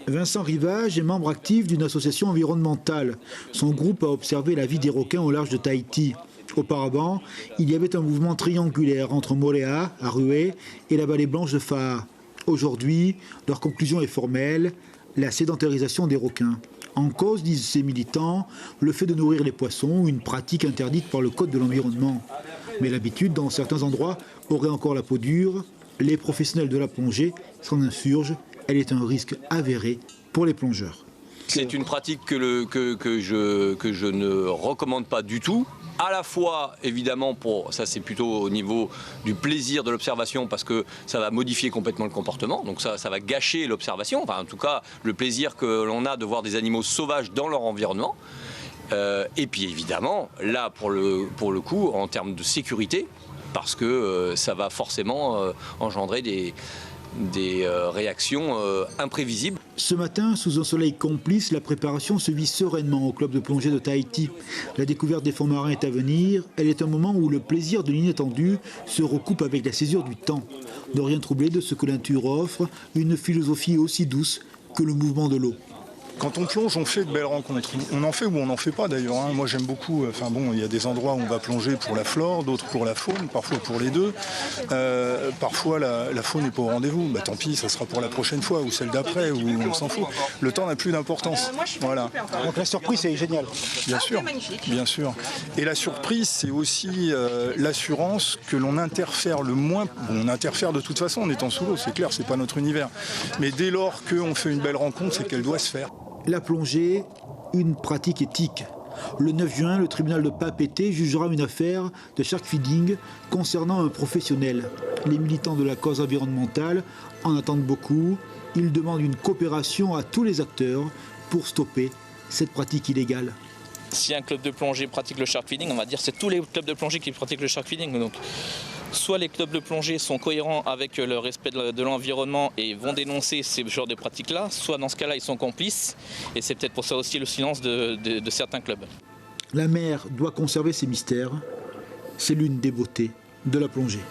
Vincent Rivage est membre actif d'une association environnementale. Son groupe a observé la vie des requins au large de Tahiti. Auparavant, il y avait un mouvement triangulaire entre Moorea, à Rué, et la vallée blanche de Fa'a. Aujourd'hui, leur conclusion est formelle, la sédentarisation des requins. En cause, disent ces militants, le fait de nourrir les poissons, une pratique interdite par le Code de l'environnement. Mais l'habitude, dans certains endroits, aurait encore la peau dure. Les professionnels de la plongée s'en insurgent. Elle est un risque avéré pour les plongeurs. C'est une pratique que je ne recommande pas du tout. À la fois, évidemment, ça c'est plutôt au niveau du plaisir de l'observation parce que ça va modifier complètement le comportement. Donc ça va gâcher l'observation, enfin en tout cas le plaisir que l'on a de voir des animaux sauvages dans leur environnement. Et puis évidemment, là pour le coup, en termes de sécurité, parce que ça va forcément engendrer des réactions imprévisibles. Ce matin, sous un soleil complice, la préparation se vit sereinement au club de plongée de Tahiti. La découverte des fonds marins est à venir. Elle est un moment où le plaisir de l'inattendu se recoupe avec la césure du temps. Ne rien troubler de ce que la nature offre, une philosophie aussi douce que le mouvement de l'eau. Quand on plonge, on fait de belles rencontres. On en fait ou on n'en fait pas d'ailleurs. Hein. Moi j'aime beaucoup, il y a des endroits où on va plonger pour la flore, d'autres pour la faune, parfois pour les deux. Parfois la faune n'est pas au rendez-vous. Bah, tant pis, ça sera pour la prochaine fois ou celle d'après, ou on s'en fout. Le temps n'a plus d'importance. Voilà. Donc la surprise, c'est génial. Bien sûr, bien sûr. Et la surprise, c'est aussi l'assurance que l'on interfère le moins. Bon, on interfère de toute façon en étant sous l'eau, c'est clair, c'est pas notre univers. Mais dès lors qu'on fait une belle rencontre, c'est qu'elle doit se faire. La plongée, une pratique éthique. Le 9 juin, le tribunal de Papeete jugera une affaire de shark feeding concernant un professionnel. Les militants de la cause environnementale en attendent beaucoup. Ils demandent une coopération à tous les acteurs pour stopper cette pratique illégale. Si un club de plongée pratique le shark feeding, on va dire que c'est tous les clubs de plongée qui pratiquent le shark feeding. Donc, soit les clubs de plongée sont cohérents avec le respect de l'environnement et vont dénoncer ces genres de pratiques-là, soit dans ce cas-là, ils sont complices. Et c'est peut-être pour ça aussi le silence de certains clubs. La mer doit conserver ses mystères. C'est l'une des beautés de la plongée.